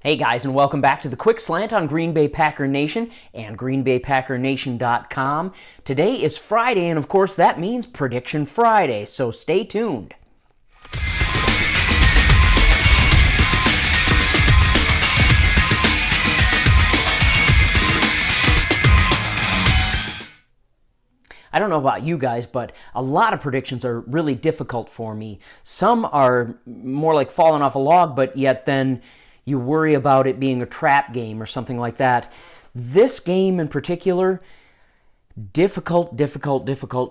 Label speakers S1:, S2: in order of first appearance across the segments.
S1: Hey guys, and welcome back to the Quick Slant on Green Bay Packer Nation and GreenBayPackerNation.com. Today is Friday, and of course that means Prediction Friday, so stay tuned. I don't know about you guys, but a lot of predictions are really difficult for me. Some are more like falling off a log, but yet then you worry about it being a trap game or something like that. This game in particular, difficult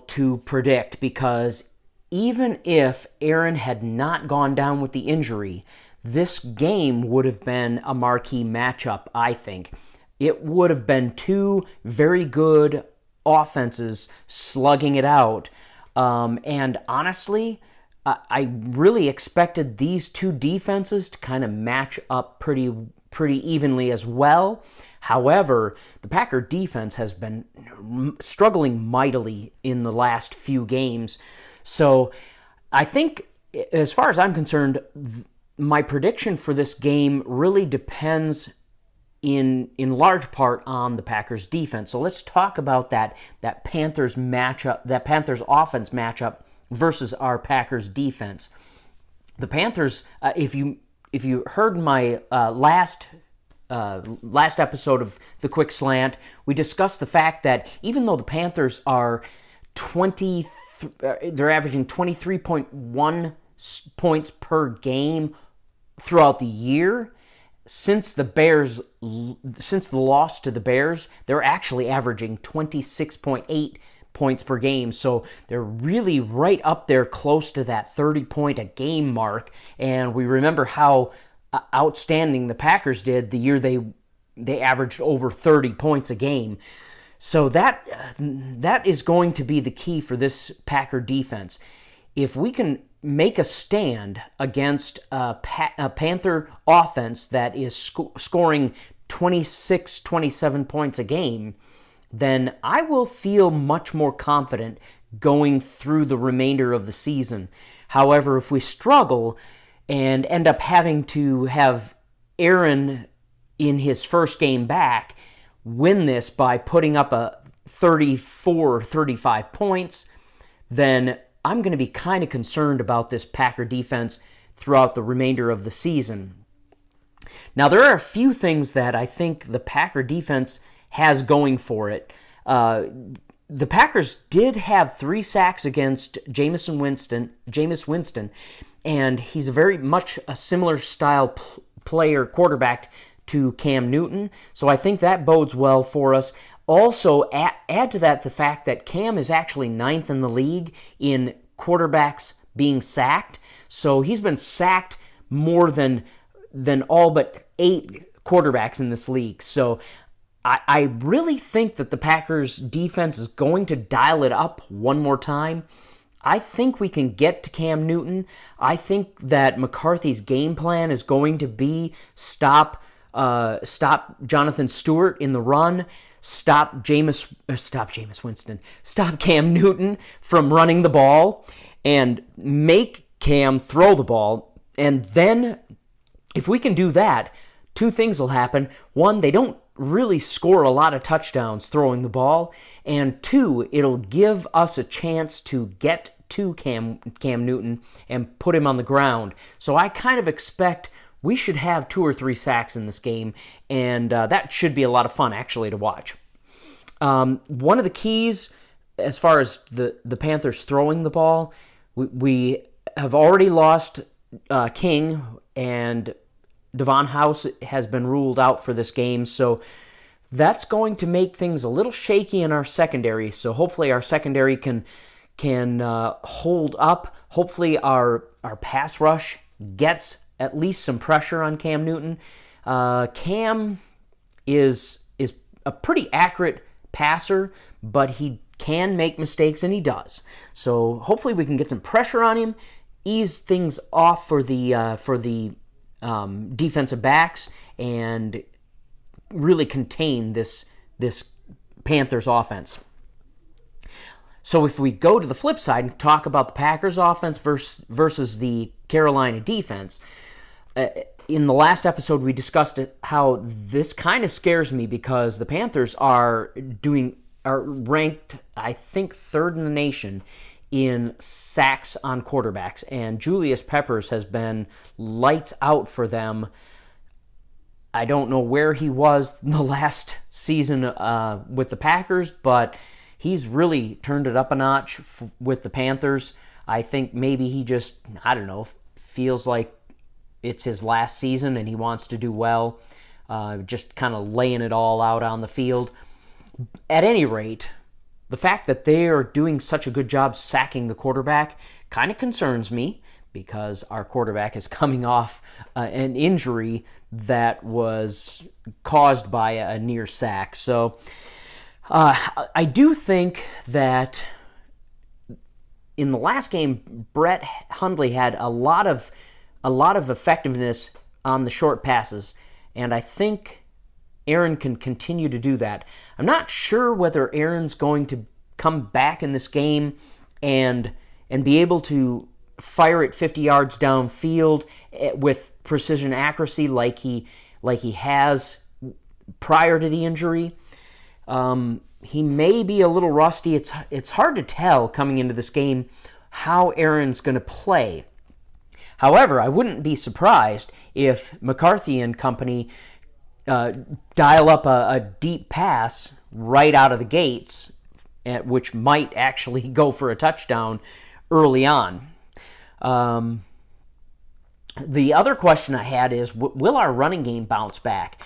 S1: to predict, because even if Aaron had not gone down with the injury, this game would have been a marquee matchup, I think. It would have been two very good offenses slugging it out. And honestly, I really expected these two defenses to kind of match up pretty evenly as well. However, the Packer defense has been struggling mightily in the last few games. So I think, as far as I'm concerned, my prediction for this game really depends in large part on the Packers defense. So let's talk about that Panthers matchup, that Panthers offense matchup versus our Packers defense. The Panthers, if you heard my last episode of the Quick Slant, we discussed the fact that even though the Panthers are they're averaging 23.1 points per game throughout the year. Since the loss to the Bears, they're actually averaging 26.8 points per game. So they're really right up there close to that 30-point-a-game mark. And we remember how outstanding the Packers did the year they averaged over 30 points a game. So that is going to be the key for this Packer defense. If we can make a stand against a Panther offense that is scoring 26, 27 points a game, then I will feel much more confident going through the remainder of the season. However, if we struggle and end up having to have Aaron in his first game back win this by putting up a 34, 35 points, then I'm going to be kind of concerned about this Packer defense throughout the remainder of the season. Now, there are a few things that I think the Packer defense has going for it. The Packers did have 3 sacks against Jameis Winston, and he's very much a similar style quarterback to Cam Newton, so I think that bodes well for us. Also, add to that the fact that Cam is actually 9th in the league in quarterbacks being sacked. So he's been sacked more than all but 8 quarterbacks in this league. So I really think that the Packers defense is going to dial it up one more time. I think we can get to Cam Newton. I think that McCarthy's game plan is going to be stop Jonathan Stewart in the run, stop Cam Newton from running the ball, and make Cam throw the ball. And then, if we can do that, 2 things will happen. 1, they don't really score a lot of touchdowns throwing the ball, and 2, it'll give us a chance to get to Cam Newton and put him on the ground. So I kind of expect we should have 2 or 3 sacks in this game, and that should be a lot of fun, actually, to watch. One of the keys, as far as the Panthers throwing the ball, we have already lost King, and Devon House has been ruled out for this game, so that's going to make things a little shaky in our secondary. So hopefully our secondary can hold up. Hopefully our pass rush gets at least some pressure on Cam Newton. Cam is a pretty accurate passer, but he can make mistakes, and he does. So hopefully we can get some pressure on him, ease things off for the defensive backs, and really contain this Panthers offense. So if we go to the flip side and talk about the Packers offense versus the Carolina defense, in the last episode, we discussed how this kind of scares me because the Panthers are ranked, I think, third in the nation in sacks on quarterbacks, and Julius Peppers has been lights out for them. I don't know where he was the last season with the Packers, but he's really turned it up a notch with the Panthers. I think maybe he just, I don't know, feels like it's his last season and he wants to do well, just kind of laying it all out on the field. At any rate, the fact that they are doing such a good job sacking the quarterback kind of concerns me because our quarterback is coming off an injury that was caused by a near sack. So I do think that in the last game, Brett Hundley had a lot of effectiveness on the short passes, and I think Aaron can continue to do that. I'm not sure whether Aaron's going to come back in this game and be able to fire it 50 yards downfield with precision accuracy like he has prior to the injury. He may be a little rusty. It's hard to tell coming into this game how Aaron's going to play. However, I wouldn't be surprised if McCarthy and company dial up a deep pass right out of the gates, which might actually go for a touchdown early on. The other question I had is, will our running game bounce back?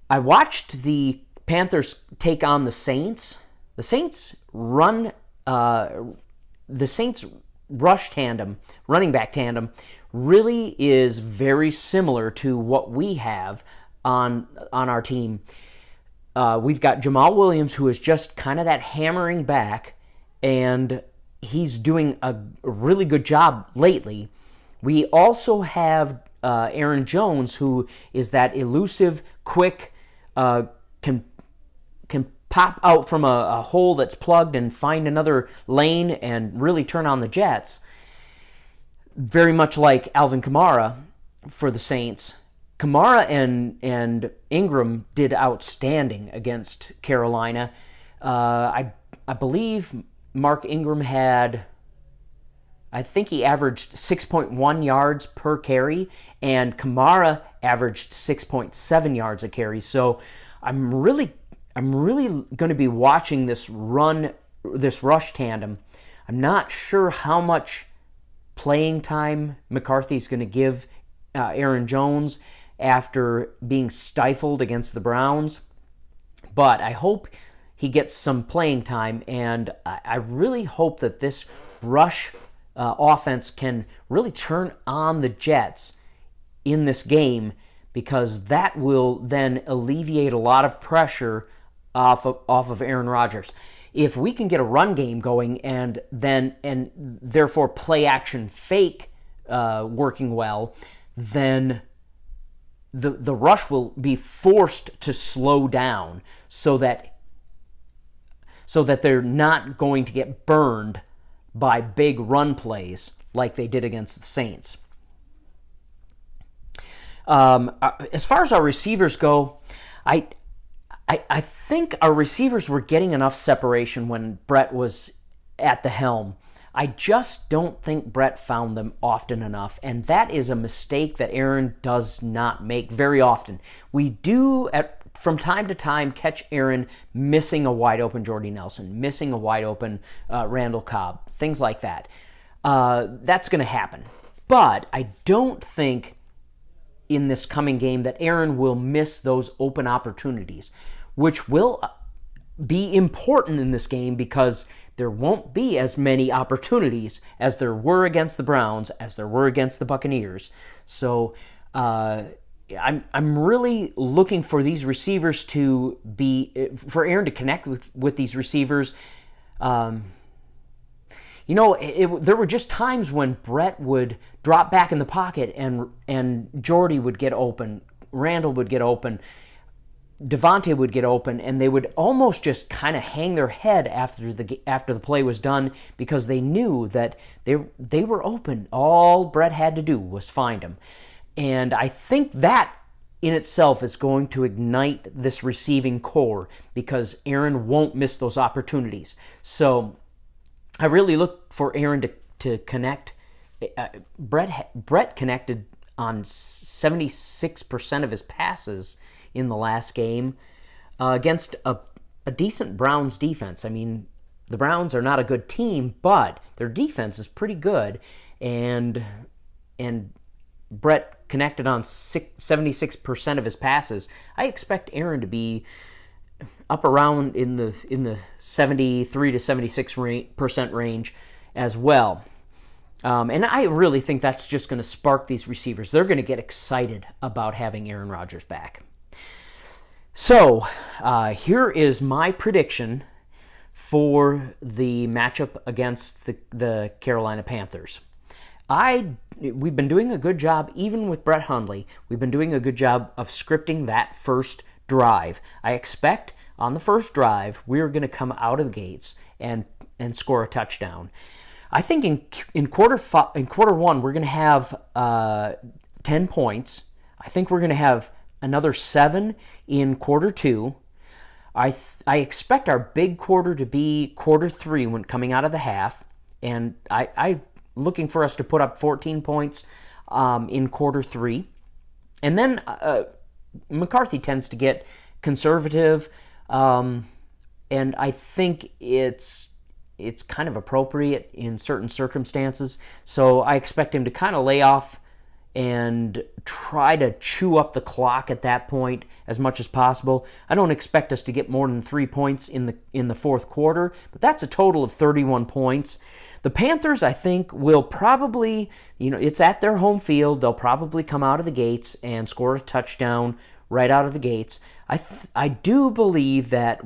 S1: I watched the Panthers take on the Saints. The Saints rush tandem, running back tandem, really is very similar to what we have on our team. We've got Jamal Williams, who is just kind of that hammering back, and he's doing a really good job lately. We also have Aaron Jones, who is that elusive, quick, can pop out from a hole that's plugged and find another lane and really turn on the Jets. Very much like Alvin Kamara for the Saints. Kamara and Ingram did outstanding against Carolina. I believe Mark Ingram I think he averaged 6.1 yards per carry, and Kamara averaged 6.7 yards a carry. So I'm really going to be watching this rush tandem. I'm not sure how much playing time McCarthy's going to give Aaron Jones after being stifled against the Browns, but I hope he gets some playing time, and I really hope that this rush offense can really turn on the Jets in this game, because that will then alleviate a lot of pressure off of Aaron Rodgers. If we can get a run game going and therefore play action fake working well, then the rush will be forced to slow down so that they're not going to get burned by big run plays like they did against the Saints. As far as our receivers go, I think our receivers were getting enough separation when Brett was at the helm. I just don't think Brett found them often enough, and that is a mistake that Aaron does not make very often. We do, from time to time, catch Aaron missing a wide-open Jordy Nelson, missing a wide-open Randall Cobb, things like that. That's going to happen. But I don't think in this coming game that Aaron will miss those open opportunities, which will be important in this game because there won't be as many opportunities as there were against the Browns, as there were against the Buccaneers. So I'm really looking for these receivers for Aaron to connect with these receivers. There were just times when Brett would drop back in the pocket and Jordy would get open, Randall would get open, Devontae would get open, and they would almost just kind of hang their head after the play was done because they knew that they were open. All Brett had to do was find them. And I think that in itself is going to ignite this receiving core because Aaron won't miss those opportunities. So I really look for Aaron to connect. Brett connected on 76% of his passes in the last game against a decent Browns defense. I mean, the Browns are not a good team, but their defense is pretty good, and Brett connected on 76% of his passes. I expect Aaron to be up around in the 73 to 76% range as well. And I really think that's just going to spark these receivers. They're going to get excited about having Aaron Rodgers back. So here is my prediction for the matchup against the Carolina Panthers. We've been doing a good job, even with Brett Hundley, we've been doing a good job of scripting that first drive. I expect on the first drive, we're going to come out of the gates and score a touchdown. I think in quarter one, we're going to have 10 points. I think we're going to have another 7 in quarter two. I expect our big quarter to be quarter 3 when coming out of the half, and I'm looking for us to put up 14 points in quarter 3. And then McCarthy tends to get conservative, and I think it's kind of appropriate in certain circumstances. So I expect him to kind of lay off and try to chew up the clock at that point as much as possible. I don't expect us to get more than 3 points in the fourth quarter, but that's a total of 31 points. The Panthers, I think, will probably, it's at their home field. They'll probably come out of the gates and score a touchdown right out of the gates. I do believe that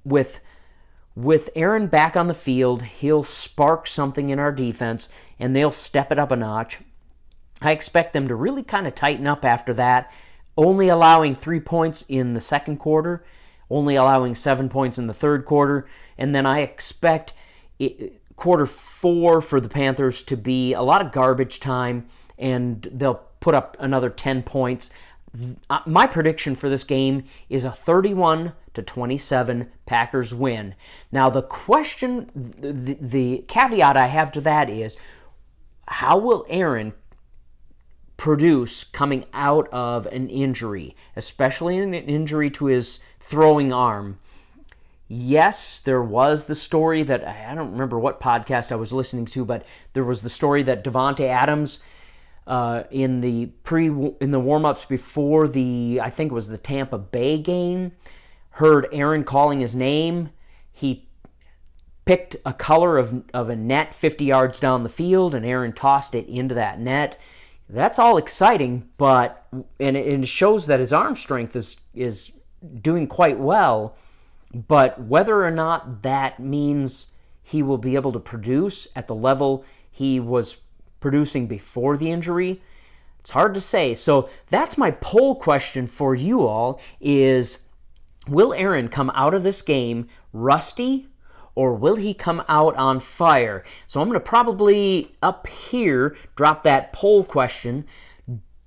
S1: with Aaron back on the field, he'll spark something in our defense, and they'll step it up a notch. I expect them to really kind of tighten up after that, only allowing 3 points in the second quarter, only allowing 7 points in the third quarter, and then I expect quarter 4 for the Panthers to be a lot of garbage time, and they'll put up another 10 points. My prediction for this game is a 31-27 Packers win. Now, the question, the caveat I have to that is, how will Aaron produce coming out of an injury, especially an injury to his throwing arm? Yes, there was the story that, I don't remember what podcast I was listening to, but there was the story that Davante Adams, in the warm-ups before I think it was the Tampa Bay game, heard Aaron calling his name. He picked a color of a net 50 yards down the field, and Aaron tossed it into that net. That's all exciting, but it shows that his arm strength is doing quite well. But whether or not that means he will be able to produce at the level he was producing before the injury, it's hard to say. So that's my poll question for you all is, will Aaron come out of this game rusty, or will he come out on fire? So I'm going to probably up here drop that poll question.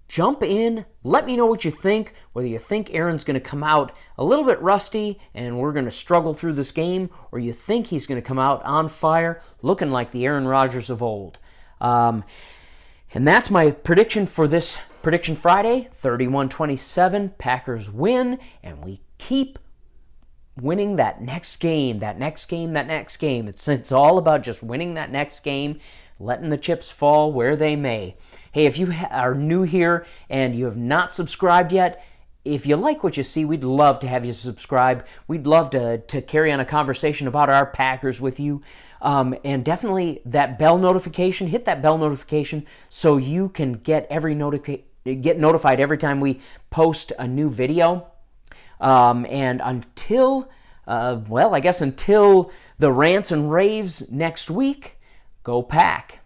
S1: Jump in, let me know what you think, whether you think Aaron's going to come out a little bit rusty and we're going to struggle through this game, or you think he's going to come out on fire looking like the Aaron Rodgers of old. And that's my prediction for this Prediction Friday, 31-27, Packers win, and we keep winning that next game. It's all about just winning that next game, letting the chips fall where they may. Hey, if you are new here and you have not subscribed yet, if you like what you see, we'd love to have you subscribe. We'd love to carry on a conversation about our Packers with you. And definitely that bell notification, hit that bell notification so you can get notified every time we post a new video. And until the rants and raves next week, go Pack.